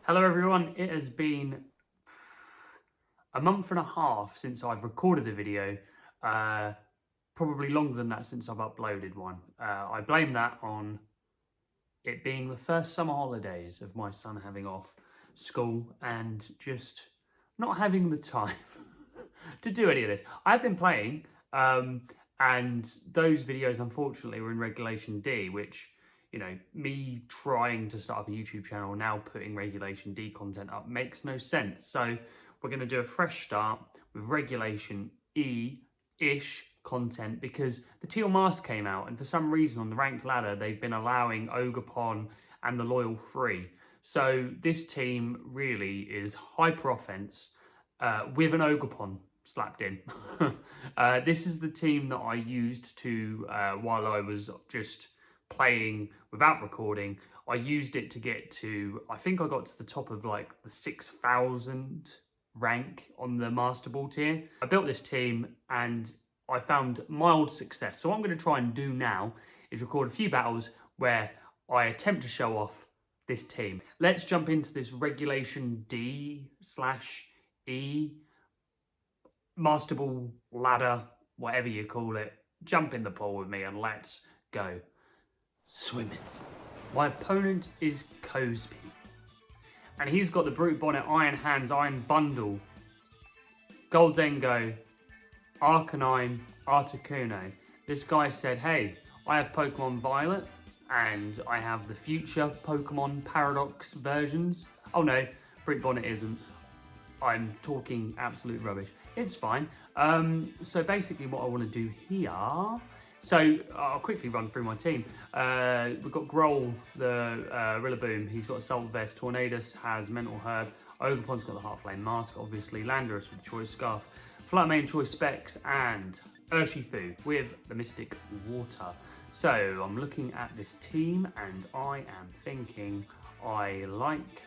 Hello everyone, it has been a month and a half since I've recorded a video, probably longer than that since I've uploaded one. I blame that on it being the first summer holidays of my son having off school and just not having the time to do any of this. I've been playing, and those videos unfortunately were in Regulation D, which, you know, me trying to start up a YouTube channel now putting Regulation D content up makes no sense. So we're going to do a fresh start with Regulation E-ish content because the Teal Mask came out, and for some reason on the ranked ladder they've been allowing Ogerpon and the Loyal free. So this team really is hyper offense with an Ogerpon slapped in. This is the team that I used to, while I was just playing without recording, I used it to get to, I think I got to the top of like the 6,000 rank on the Master Ball tier. I built this team and I found mild success. So what I'm going to try and do now is record a few battles where I attempt to show off this team. Let's jump into this Regulation D/E Master Ball ladder, whatever you call it. Jump in the pool with me and let's go swimming. My opponent is Cosby, and he's got the Brute Bonnet, Iron Hands, Iron Bundle, Goldengo, Arcanine, Articuno. This guy said, hey, I have Pokemon Violet, and I have the future Pokemon Paradox versions. Oh no, Brute Bonnet isn't. I'm talking absolute rubbish. It's fine. So basically what I want to do here, so I'll quickly run through my team. We've got Growl, the Rillaboom. He's got Assault Vest. Tornadus has Mental Herb. Ogerpon's got the Heartflame Mask, obviously. Landorus with Choice Scarf. Flatmane, Choice Specs, and Urshifu with the Mystic Water. So I'm looking at this team and I am thinking I like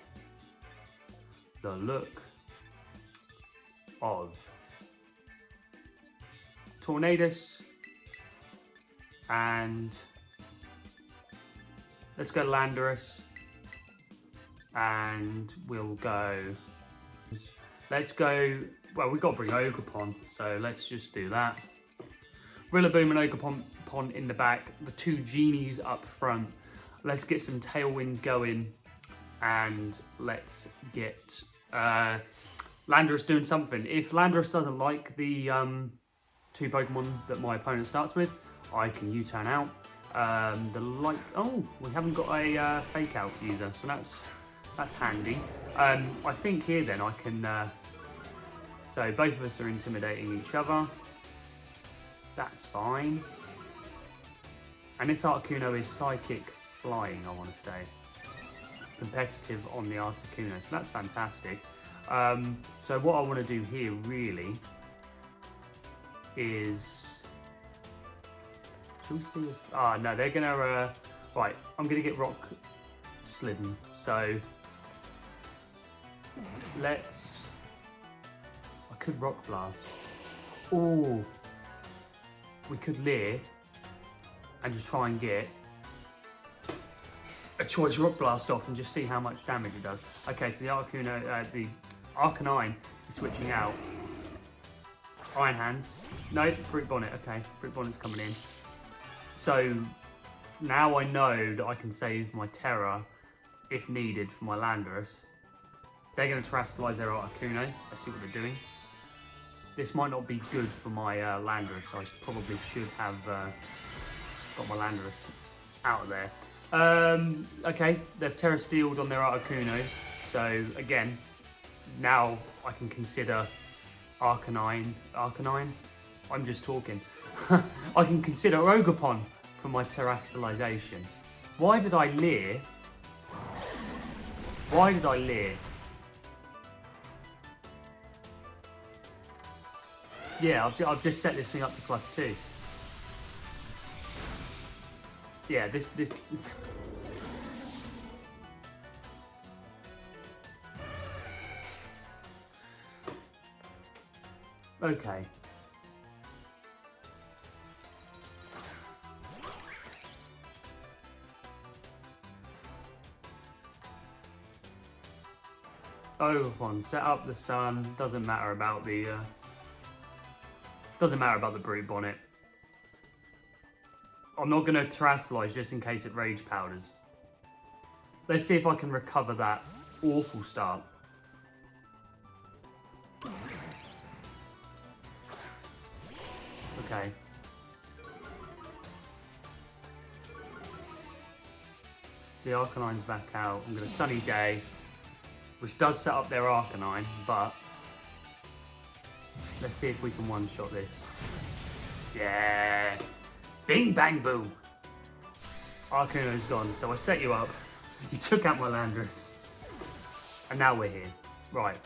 the look of Tornadus, and let's go Landorus, and we'll go, let's go, well, we've got to bring Ogerpon, so let's just do that. Rillaboom and Ogerpon in the back, the two genies up front. Let's get some Tailwind going, and let's get Landorus doing something. If Landorus doesn't like the two Pokemon that my opponent starts with, I can U-turn out. Oh, we haven't got a fake out user, so that's handy. I think here then I can, so both of us are intimidating each other. That's fine. And this Articuno is Psychic Flying, I want to say. Competitive on the Articuno, so that's fantastic. So what I want to do here really is, shall we see if, no, they're gonna, right, I'm gonna get Rock Slidden, so let's, I could Rock Blast, or we could Leer and just try and get a Choice Rock Blast off and just see how much damage it does. Okay, so the Articuno, the Arcanine is switching out. Iron Hands. No, Brute Bonnet. Okay, Brute Bonnet's coming in. So now I know that I can save my Terra if needed for my Landorus. They're going to terrestrialize their Articuno. Let's see what they're doing. This might not be good for my Landorus. I probably should have got my Landorus out of there. Okay, they've Terra Steeled on their Articuno. So again, now I can consider Arcanine. I'm just talking. I can consider Ogerpon for my terrestrialization. Why did I Leer? Why did I Leer? Yeah, I've just set this thing up to +2. Yeah, this okay. Ogerpon, set up the sun. Doesn't matter about the brute bonnet. I'm not going to terrestrialize just in case it rage powders. Let's see if I can recover that awful start. Okay. The Arcanine's back out. I'm going to Sunny Day, which does set up their Arcanine, but let's see if we can one-shot this. Yeah! Bing, bang, boom! Arcanine's gone, so I set you up. You took out my Landorus. And now we're here. Right.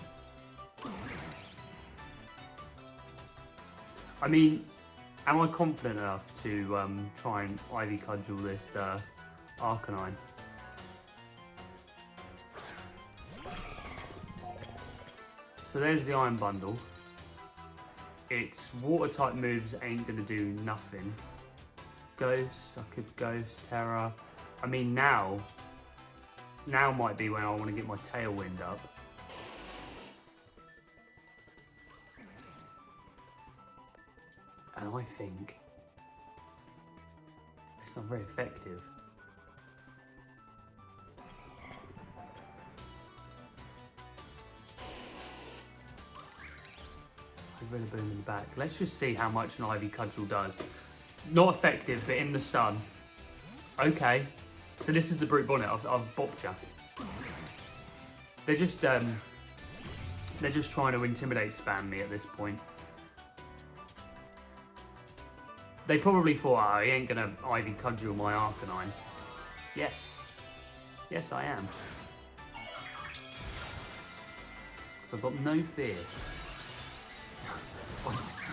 I mean, am I confident enough to try and Ivy Cudgel this Arcanine? So there's the Iron Bundle. Its water type moves ain't gonna do nothing. Ghost, I could Ghost, Terror. I mean now might be when I want to get my Tailwind up. And I think it's not very effective. Really boom in the back. Let's just see how much an Ivy Cudgel does. Not effective, but in the sun. Okay. So this is the brute bonnet. I've bopped you. They're just trying to intimidate spam me at this point. They probably thought, oh, he ain't gonna Ivy Cudgel my Arcanine. Yes. Yes, I am. So I've got no fear.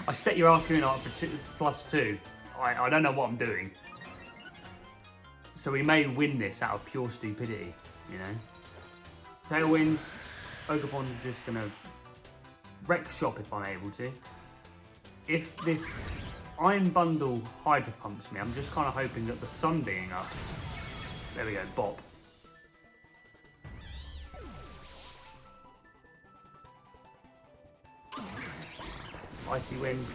I set your Arcanine up for +2. I don't know what I'm doing. So we may win this out of pure stupidity, you know. Tailwind, Ogerpon's just gonna wreck shop if I'm able to. If this Iron Bundle Hydro Pumps me, I'm just kind of hoping that the sun being up. There we go, bop. Icy Wind.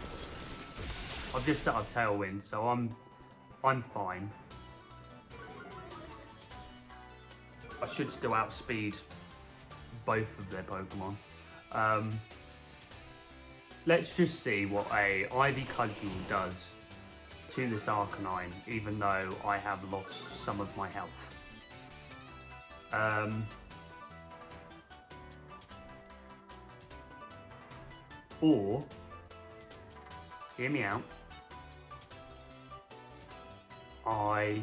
I've just set up Tailwind, so I'm fine. I should still outspeed both of their Pokemon. Let's just see what a Ivy Cudgel does to this Arcanine, even though I have lost some of my health. Or, hear me out, I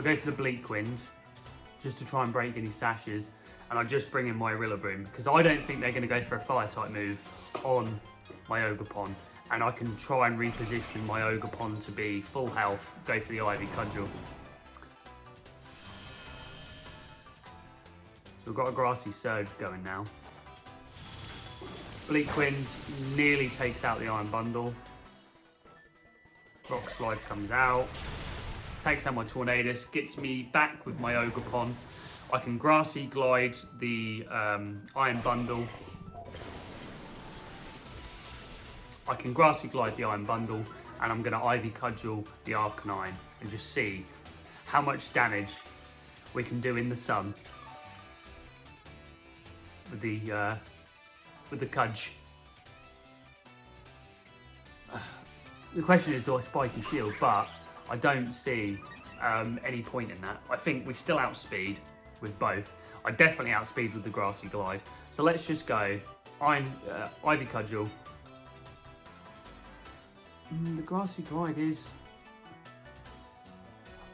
go for the Bleak Wind, just to try and break any sashes, and I just bring in my Rillaboom, because I don't think they're going to go for a Fire-type move on my Ogerpon, and I can try and reposition my Ogerpon to be full health, go for the Ivy Cudgel. So we've got a Grassy Surge going now. Bleak Wind nearly takes out the Iron Bundle. Rock Slide comes out. Takes out my Tornadus, gets me back with my Ogerpon. I can Grassy Glide the Iron Bundle. I can Grassy Glide the Iron Bundle, and I'm going to Ivy Cudgel the Arcanine and just see how much damage we can do in the sun with the Cudge. The question is, do I Spiky Shield? But I don't see any point in that. I think we still outspeed with both. I definitely outspeed with the Grassy Glide. So let's just go Ivy Cudgel. The Grassy Glide is...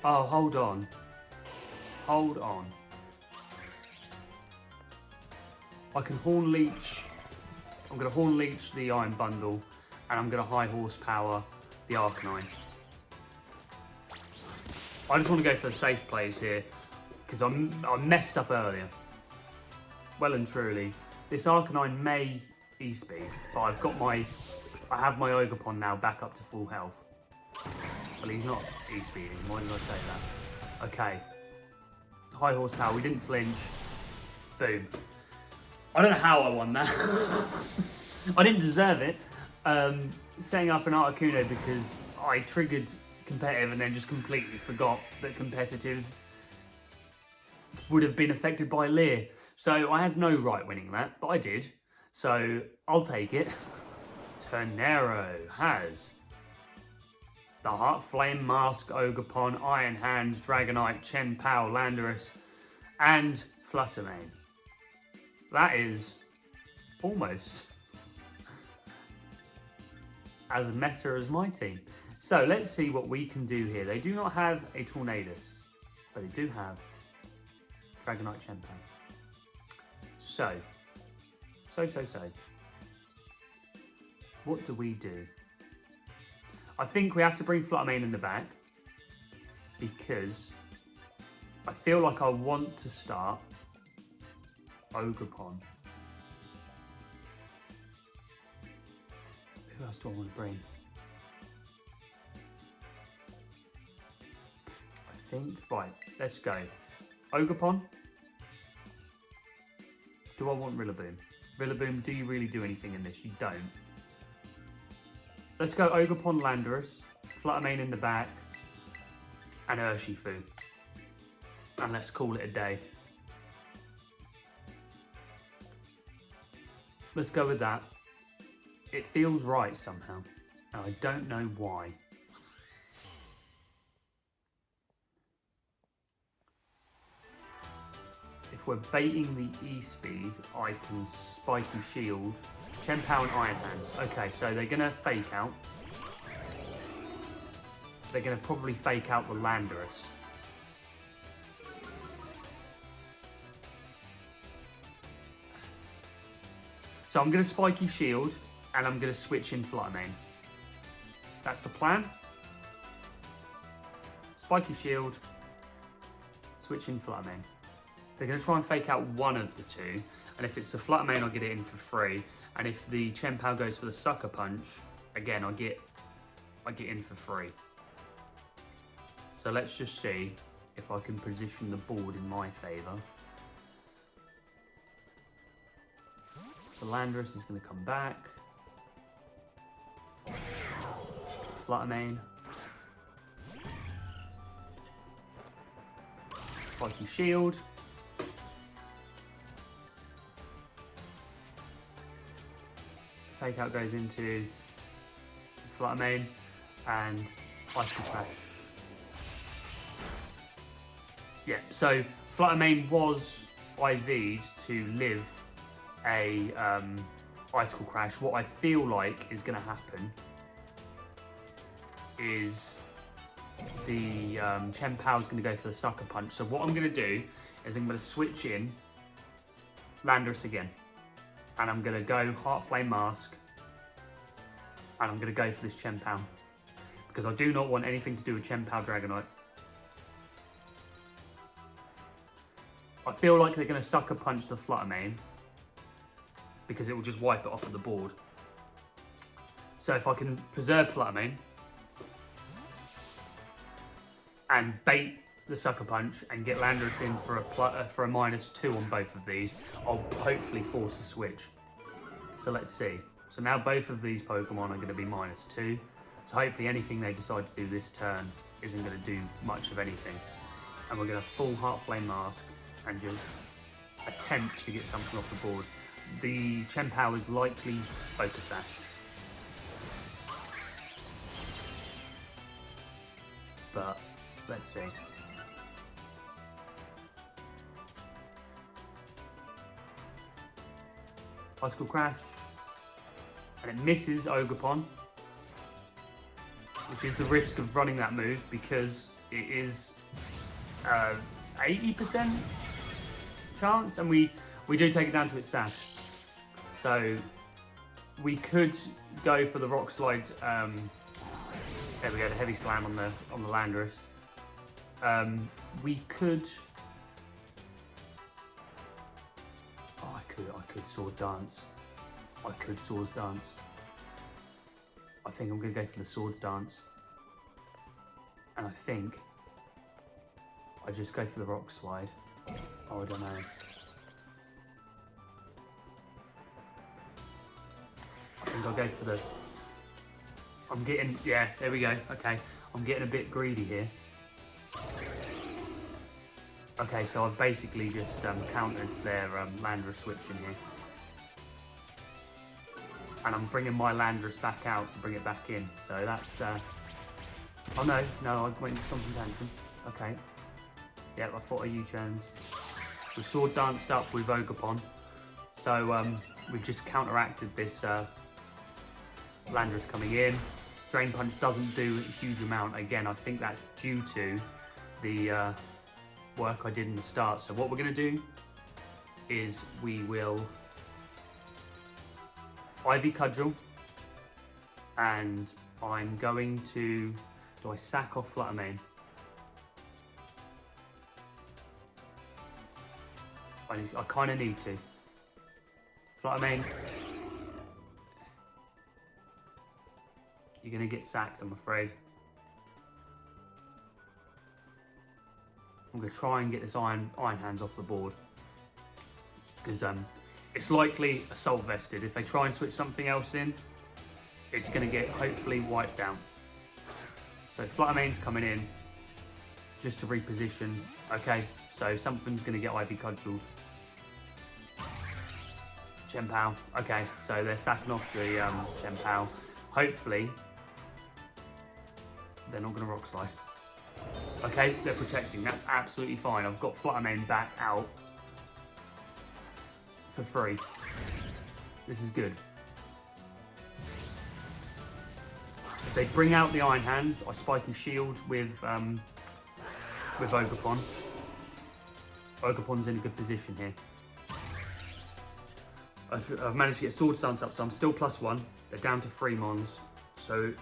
Oh, hold on. Hold on. I can Horn Leech. I'm going to Horn Leech the Iron Bundle, and I'm going to High Horsepower the Arcanine. I just want to go for the safe plays here, because I messed up earlier. Well and truly. This Arcanine may E-Speed, but I have my Ogerpon now back up to full health. Well, he's not E-Speeding, why did I say that? Okay. High Horsepower, we didn't flinch. Boom. I don't know how I won that. I didn't deserve it. Setting up an Articuno because I triggered competitive and then just completely forgot that competitive would have been affected by Leer. So I had no right winning that, but I did. So I'll take it. Turnero has the Heart Flame Mask, Ogerpon, Iron Hands, Dragonite, Chen Pao, Landorus, and Fluttermane. That is almost as meta as my team. So let's see what we can do here. They do not have a Tornadus, but they do have Dragonite, Chen Pao. So. What do we do? I think we have to bring Fluttermane in the back because I feel like I want to start Ogerpon. Who else do I want to bring? I think, right, let's go. Ogerpon. Do I want Rillaboom? Rillaboom, do you really do anything in this? You don't. Let's go Ogerpon, Landorus, Fluttermane in the back, and Urshifu. And let's call it a day. Let's go with that. It feels right somehow, and I don't know why. If we're baiting the E-Speed, I can Spiky Shield, Chen Pao and Iron Hands. Okay, so they're going to fake out. They're going to probably fake out the Landorus. So I'm going to Spiky Shield, and I'm going to switch in Fluttermane. That's the plan. Spiky Shield, switch in Fluttermane. They're going to try and fake out one of the two, and if it's the Fluttermane, I'll get it in for free. And if the Chen Pao goes for the Sucker Punch, again, I get in for free. So let's just see if I can position the board in my favour. The Landorus is going to come back. Fluttermane. Spiky Shield. Fake out goes into Fluttermane and Ice Crash. Yeah, so Fluttermane was IV'd to live a Icicle Crash. What I feel like is going to happen is the Chen Pao is going to go for the Sucker Punch. So what I'm going to do is I'm going to switch in Landorus again. And I'm going to go Heart Flame Mask. And I'm going to go for this Chen Pao. Because I do not want anything to do with Chen Pao Dragonite. I feel like they're going to Sucker Punch the Fluttermane. Because it will just wipe it off of the board. So if I can preserve Fluttermane. And bait the Sucker Punch and get Landorus in for a -2 on both of these, I'll hopefully force a switch. So let's see. So now both of these Pokemon are going to be -2. So hopefully anything they decide to do this turn isn't going to do much of anything. And we're going to full Heart Flame Mask and just attempt to get something off the board. The Chen Pao is likely Focus Sash. But let's see. Icicle Crash, and it misses Ogerpon, which is the risk of running that move because it is 80% chance, and we do take it down to its Sash. So we could go for the Rock Slide. There we go, the Heavy Slam on the Landorus. We could. I could Sword Dance. I could Swords Dance. I think I'm going to go for the Swords Dance. And I think I just go for the Rock Slide. Oh, I don't know. think I'll go for the... I'm getting... Yeah, there we go. Okay. I'm getting a bit greedy here. Okay, so I've basically just countered their Landorus switch in here. And I'm bringing my Landorus back out to bring it back in. So that's... Oh no, I went into Stomping Tantrum. Okay. Yep, I thought I U-turned. We Sword Danced up with Ogerpon. So we've just counteracted this Landorus coming in. Drain Punch doesn't do a huge amount. Again, I think that's due to the work I did in the start. So what we're going to do is we will Ivy Cudgel, and I'm going to... Do I sack off Fluttermane? I kind of need to. Fluttermane, you're going to get sacked, I'm afraid. I'm going to try and get this Iron Hands off the board. Because it's likely Assault Vested. If they try and switch something else in, it's going to get hopefully wiped down. So Fluttermane's coming in just to reposition. Okay, so something's going to get Ivy Cudgeled. Chien-Pao. Okay, so they're sacking off the Chien-Pao. Hopefully, they're not going to Rock Slide. Okay, they're protecting. That's absolutely fine. I've got Fluttermane back out for free. This is good. If they bring out the Iron Hands, I Spike and Shield with Ogerpon. Ogerpon's in a good position here. I've managed to get Sword Stance up, so I'm still +1. They're down to 3 Mons. So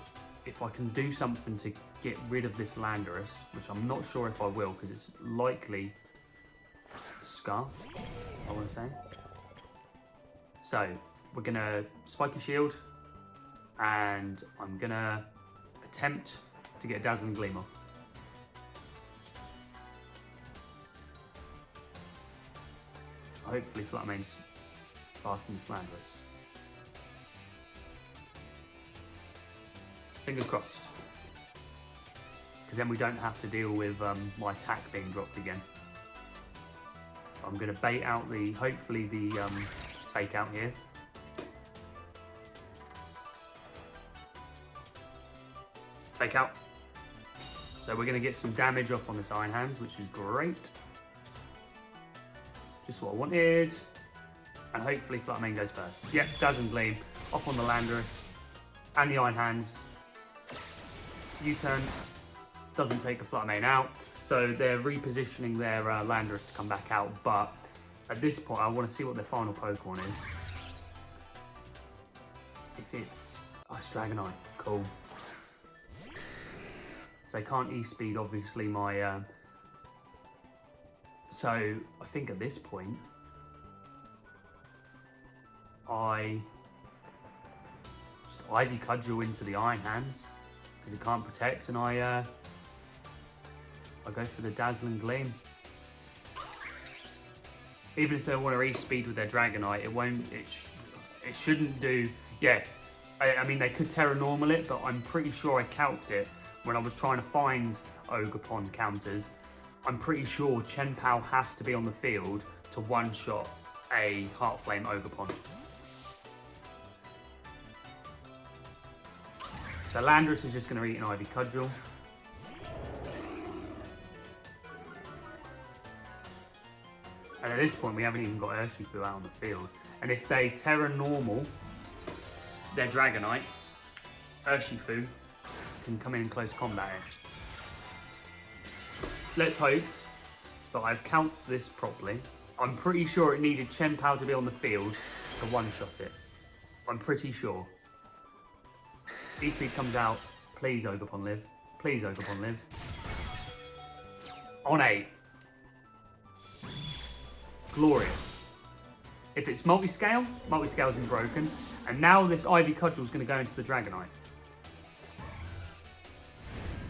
if I can do something to get rid of this Landorus, which I'm not sure if I will, because it's likely Scarf, I want to say. So we're going to Spike and Shield, and I'm going to attempt to get Dazzling Gleam off. Hopefully Fluttermane's faster than this Landorus. Fingers crossed. Because then we don't have to deal with my attack being dropped again. I'm going to bait out the, hopefully the Fake Out here. Fake Out. So we're going to get some damage off on this Iron Hands, which is great. Just what I wanted. And hopefully Fluttermane goes first. Yep, Dazzling Gleam off on the Landorus and the Iron Hands. U-turn doesn't take a Fluttermane out. So they're repositioning their Landorus to come back out. But at this point, I want to see what their final Pokemon is. If it's Ice Dragonite, cool. So they can't E-Speed, obviously, my... So I think at this point, I just Ivy Cudgel into the Iron Hands because it can't protect, and I go for the Dazzling Gleam. Even if they want to E-Speed with their Dragonite, it won't. It shouldn't do. Yeah, I mean they could Terra Normal it, but I'm pretty sure I calced it when I was trying to find Ogerpon counters. I'm pretty sure Chien-Pao has to be on the field to one-shot a Heart Flame Ogerpon. So Landorus is just going to eat an Ivy Cudgel. And at this point, we haven't even got Urshifu out on the field. And if they Terra Normal their Dragonite, Urshifu can come in close combat here. Let's hope that I've counted this properly. I'm pretty sure it needed Chien-Pao to be on the field to one-shot it. I'm pretty sure. E-Speed comes out. Please, Ogerpon live. Please, Ogerpon live. On 8. Glorious. If it's multi-scale, multi-scale's been broken. And now this Ivy Cudgel's going to go into the Dragonite.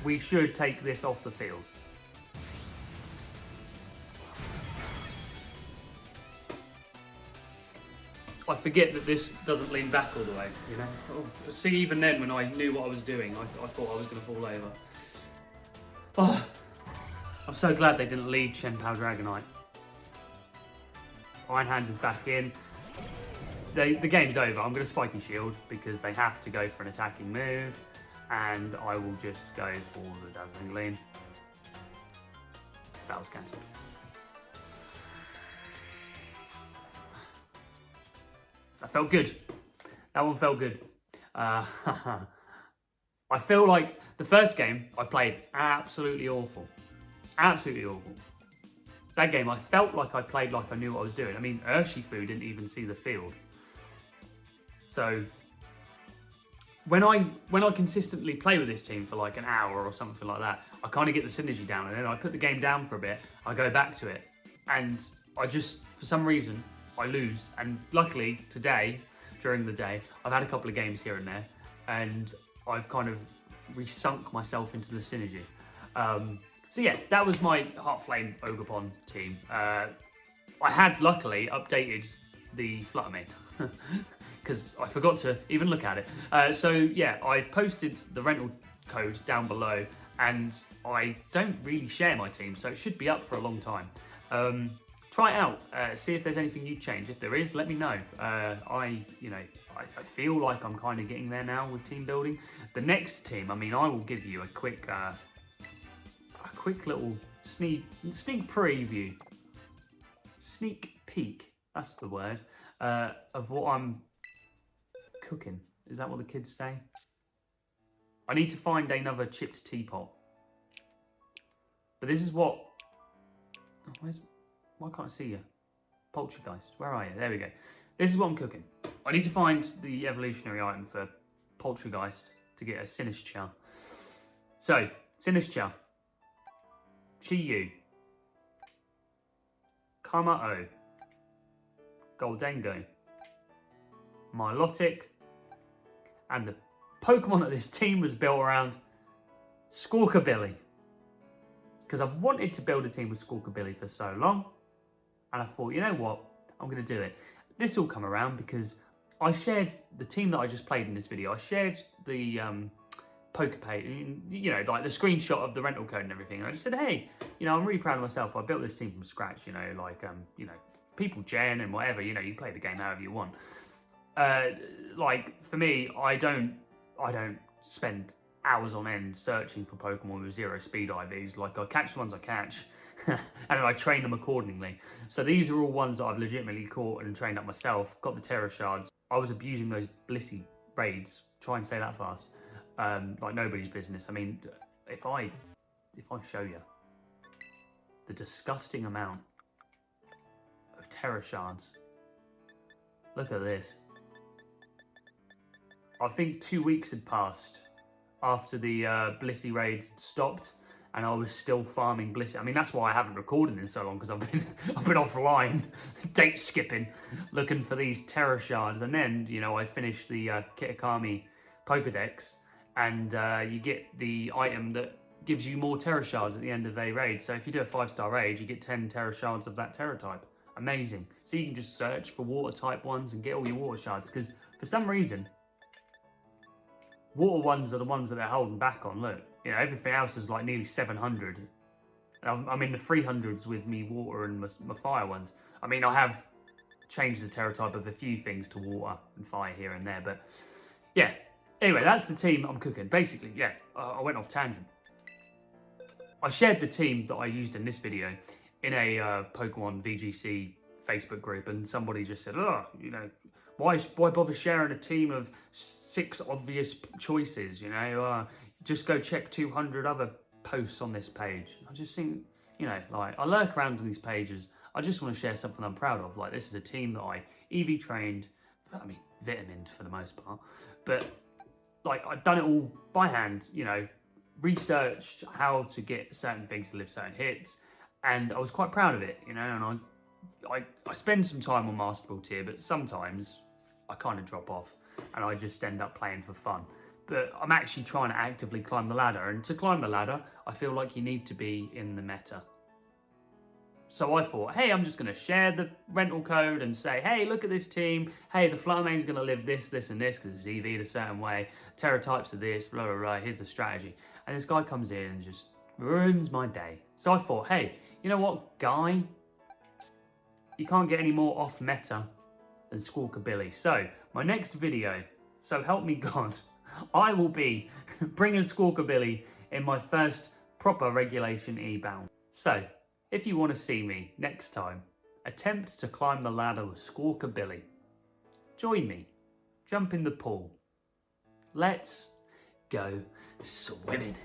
We should take this off the field. I forget that this doesn't lean back all the way, you know? Oh, see, even then when I knew what I was doing, I thought I was going to fall over. Oh, I'm so glad they didn't lead Shen Pao Dragonite. Iron Hands is back in. The game's over. I'm going to Spiky Shield because they have to go for an attacking move, and I will just go for the Dazzling Gleam. That was cancelled. That felt good. That one felt good. I feel like the first game I played absolutely awful. Absolutely awful. That game I felt like I played like I knew what I was doing. I mean, Urshifu didn't even see the field. So when I consistently play with this team for like an hour or something like that, I kind of get the synergy down, and then I put the game down for a bit, I go back to it, and I just, for some reason, I lose. And luckily today, during the day, I've had a couple of games here and there, and I've kind of resunk myself into the synergy. So yeah, that was my Heart Flame Ogerpon team. I had luckily updated the Fluttermane because I forgot to even look at it. So yeah, I've posted the rental code down below, and I don't really share my team, so it should be up for a long time. Try it out, see if there's anything you'd change. If there is, let me know. I feel like I'm kind of getting there now with team building. The next team, I mean, I will give you a quick little sneak preview, sneak peek, that's the word, of what I'm cooking. Is that what the kids say? I need to find another chipped teapot. But this is what... Why can't I see you? Poltergeist, where are you? There we go. This is what I'm cooking. I need to find the evolutionary item for Poltergeist to get a Sinistcha. So, Sinistcha, Chi-Yu, Kama-O, Goldengo, Milotic, and the Pokemon that this team was built around, Squawkabilly. Because I've wanted to build a team with Squawkabilly for so long, and I thought, you know what, I'm going to do it. This will come around because I shared the team that I just played in this video. I shared the Pokepay, you know, like the screenshot of the rental code and everything. And I just said, hey, you know, I'm really proud of myself. I built this team from scratch, you know, like, you know, people gen and whatever, you know, you play the game however you want. Like, for me, I don't spend hours on end searching for Pokemon with 0 speed IVs. Like, I catch the ones I catch and I train them accordingly. So these are all ones that I've legitimately caught and trained up myself. Got the Terra Shards. I was abusing those Blissey raids. Try and say that fast. Like nobody's business. I mean, if I show you the disgusting amount of Terra Shards, look at this. I think 2 weeks had passed after the Blissey raids stopped, and I was still farming Blissey. I mean, that's why I haven't recorded in so long, because I've been offline, date skipping, looking for these Terra Shards. And then, you know, I finished the Kitakami Pokedex, and you get the item that gives you more Terra Shards at the end of a raid. So if you do a 5-star raid, you get 10 Terra Shards of that Terra type. Amazing. So you can just search for water type ones and get all your water shards, because for some reason, water ones are the ones that they're holding back on. Look, you know, everything else is like nearly 700. I'm in the 300s with me water and my fire ones. I mean, I have changed the Terra type of a few things to water and fire here and there, but yeah. Anyway, that's the team I'm cooking. Basically, yeah, I went off tangent. I shared the team that I used in this video in a Pokemon VGC Facebook group, and somebody just said, oh, you know, why bother sharing a team of 6 obvious choices, you know? Just go check 200 other posts on this page. I just think, you know, like, I lurk around on these pages. I just want to share something I'm proud of. Like, this is a team that I EV trained, I mean, vitamined for the most part, but like, I've done it all by hand, you know, researched how to get certain things to live certain hits, and I was quite proud of it, you know, and I spend some time on Master Ball tier, but sometimes I kind of drop off and I just end up playing for fun. But I'm actually trying to actively climb the ladder, and to climb the ladder, I feel like you need to be in the meta. So I thought, hey, I'm just going to share the rental code and say, hey, look at this team. Hey, the flutter main's going to live this, this, and this because it's EV'd a certain way. Terra types are this, blah, blah, blah. Here's the strategy. And this guy comes in and just ruins my day. So I thought, hey, you know what, guy? You can't get any more off meta than Squawkabilly. So my next video, so help me God, I will be bringing Squawkabilly in my first proper regulation e-bound. So if you want to see me next time attempt to climb the ladder with Squawkabilly, join me, jump in the pool. Let's go swimming.